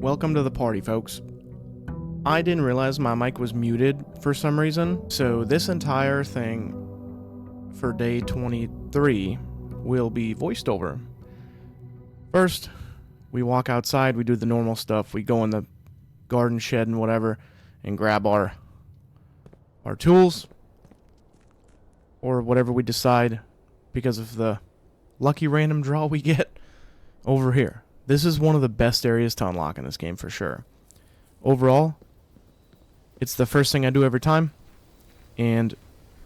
Welcome to the party, folks. I didn't realize my mic was muted for some reason, so this entire thing for day 23 will be voiced over. First, we walk outside, we do the normal stuff, we go in the garden shed and whatever, and grab our tools, or whatever we decide because of the lucky random draw we get over here. This is one of the best areas to unlock in this game for sure. Overall, it's the first thing I do every time, and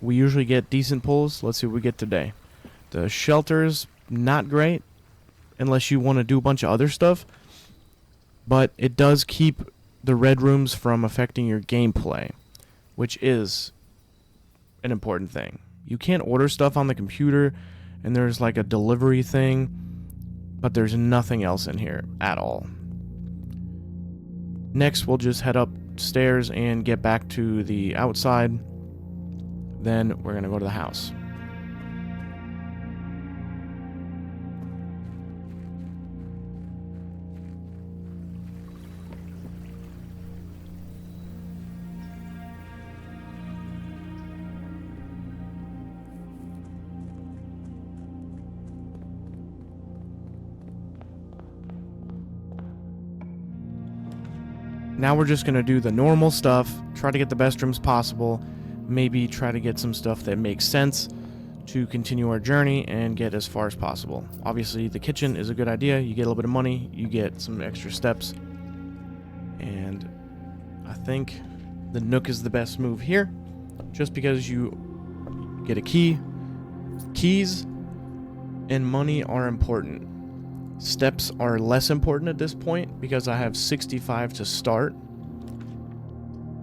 we usually get decent pulls. Let's see what we get today. The shelter's not great unless you want to do a bunch of other stuff, but it does keep the red rooms from affecting your gameplay, which is an important thing. You can't order stuff on the computer, and there's like a delivery thing, but there's nothing else in here at all. Next, we'll just head upstairs and get back to the outside. Then we're gonna go to the house. Now we're just going to do the normal stuff, try to get the best rooms possible, maybe try to get some stuff that makes sense to continue our journey and get as far as possible. Obviously, the kitchen is a good idea. You get a little bit of money, you get some extra steps, and I think the nook is the best move here, just because you get a key. Keys and money are important. Steps are less important at this point because I have 65 to start,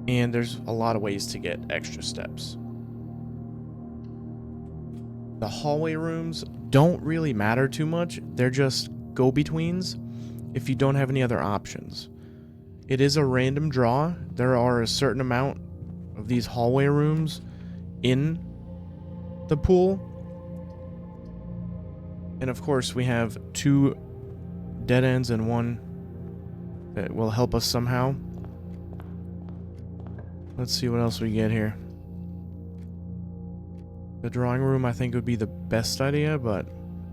and there's a lot of ways to get extra steps. The hallway rooms don't really matter too much. They're just go-betweens if you don't have any other options. It is a random draw. There are a certain amount of these hallway rooms in the pool. And of course, we have 2 dead ends and 1 that will help us somehow. Let's see what else we get here. The drawing room I think would be the best idea, but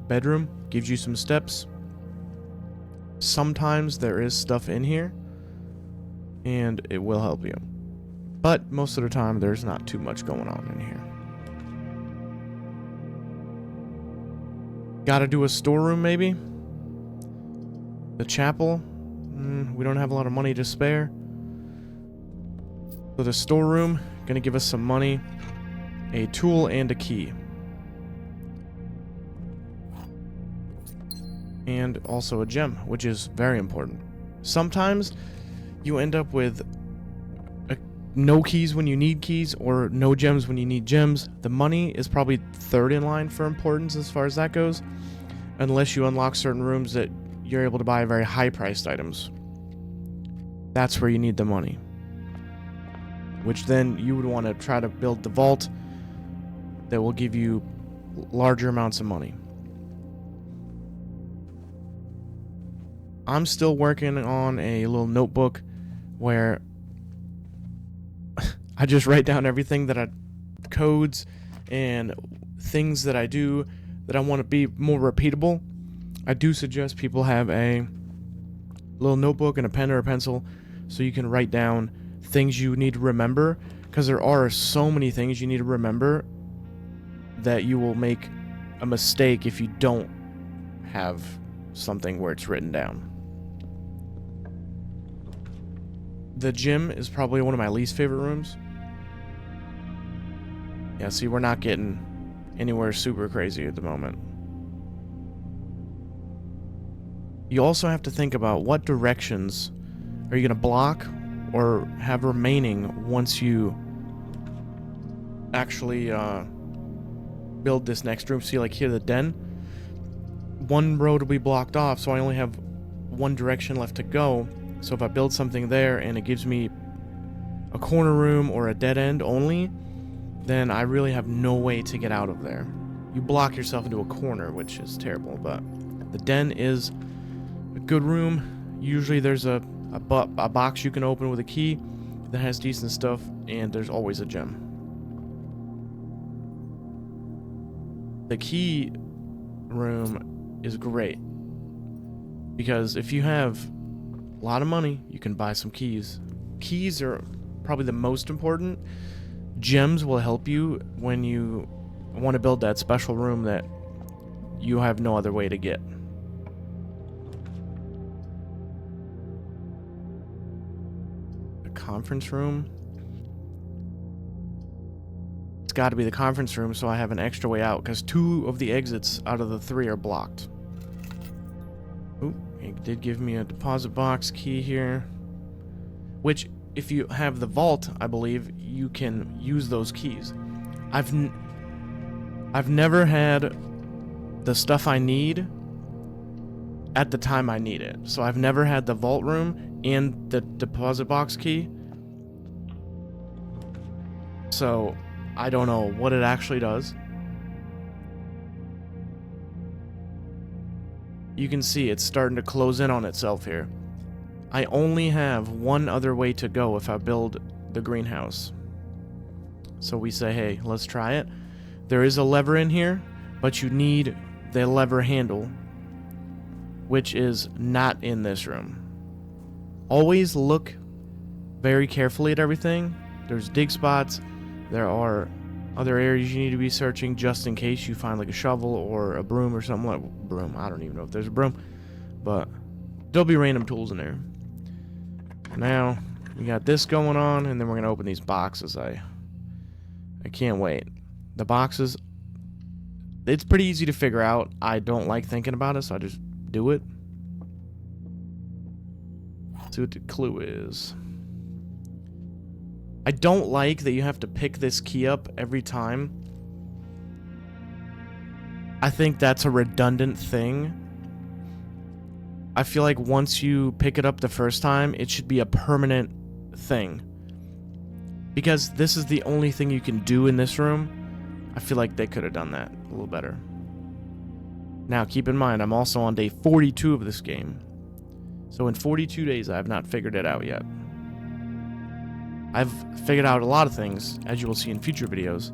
bedroom gives you some steps. Sometimes there is stuff in here, and it will help you. But most of the time, there's not too much going on in here. Gotta do a storeroom, maybe? The chapel? We don't have a lot of money to spare. So the storeroom, gonna give us some money, a tool, and a key. And also a gem, which is very important. Sometimes you end up with no keys when you need keys, or no gems when you need gems. The money is probably third in line for importance as far as that goes, unless you unlock certain rooms that you're able to buy very high-priced items. That's where you need the money, which then you would want to try to build the vault that will give you larger amounts of money. I'm still working on a little notebook where I just write down everything codes and things that I do that I want to be more repeatable. I do suggest people have a little notebook and a pen or a pencil so you can write down things you need to remember, because there are so many things you need to remember that you will make a mistake if you don't have something where it's written down. The gym is probably one of my least favorite rooms. Yeah, see, we're not getting anywhere super crazy at the moment. You also have to think about what directions are you going to block or have remaining once you actually build this next room. See, like here, the den. One road will be blocked off, so I only have one direction left to go. So if I build something there and it gives me a corner room or a dead end only, then I really have no way to get out of there. You block yourself into a corner, which is terrible, but the den is a good room. Usually there's a a box you can open with a key that has decent stuff, and there's always a gem. The key room is great because if you have a lot of money, you can buy some keys. Keys are probably the most important. Gems will help you when you want to build that special room that you have no other way to get. The conference room. It's got to be the conference room, so I have an extra way out, because 2 of the exits out of the 3 are blocked. Ooh, it did give me a deposit box key here, which, if you have the vault, I believe, you can use those keys. I've never had the stuff I need at the time I need it. So I've never had the vault room and the deposit box key. So I don't know what it actually does. You can see it's starting to close in on itself here. I only have one other way to go if I build the greenhouse. So we say, hey, let's try it. There is a lever in here, but you need the lever handle, which is not in this room. Always look very carefully at everything. There's dig spots. There are other areas you need to be searching just in case you find like a shovel or a broom or something like broom. I don't even know if there's a broom, but there'll be random tools in there. Now we got this going on, and then we're gonna open these boxes. I can't wait. The boxes, it's pretty easy to figure out. I don't like thinking about it, so I just do it. Let's see what the clue is. I don't like that you have to pick this key up every time. I think that's a redundant thing. I feel like once you pick it up the first time, it should be a permanent thing. Because this is the only thing you can do in this room. I feel like they could have done that a little better. Now, keep in mind, I'm also on day 42 of this game. So in 42 days, I have not figured it out yet. I've figured out a lot of things, as you will see in future videos.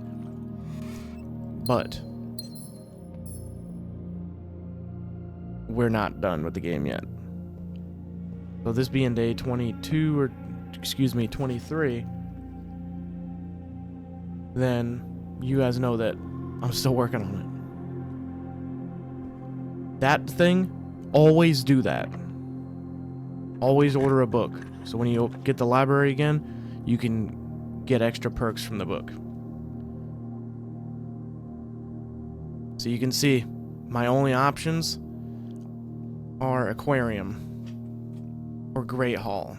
But we're not done with the game yet. So this being day 22, or excuse me, 23, then you guys know that I'm still working on it. That thing, always do that. Always order a book. So when you get the library again, you can get extra perks from the book. So you can see, my only options are aquarium or great hall.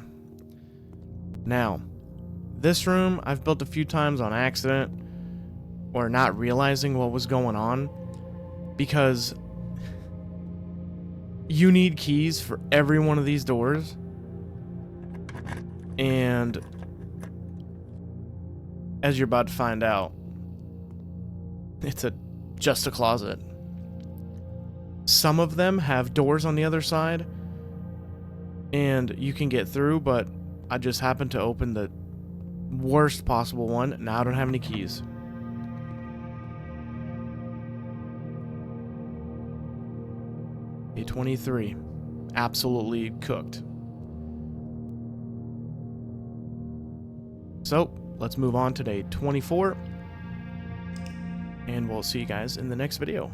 Now, this room I've built a few times on accident or not realizing what was going on, because you need keys for every one of these doors, and as you're about to find out, it's just a closet. Some of them have doors on the other side, and you can get through, but I just happened to open the worst possible one. Now I don't have any keys. Day 23. Absolutely cooked. So, let's move on to day 24. And we'll see you guys in the next video.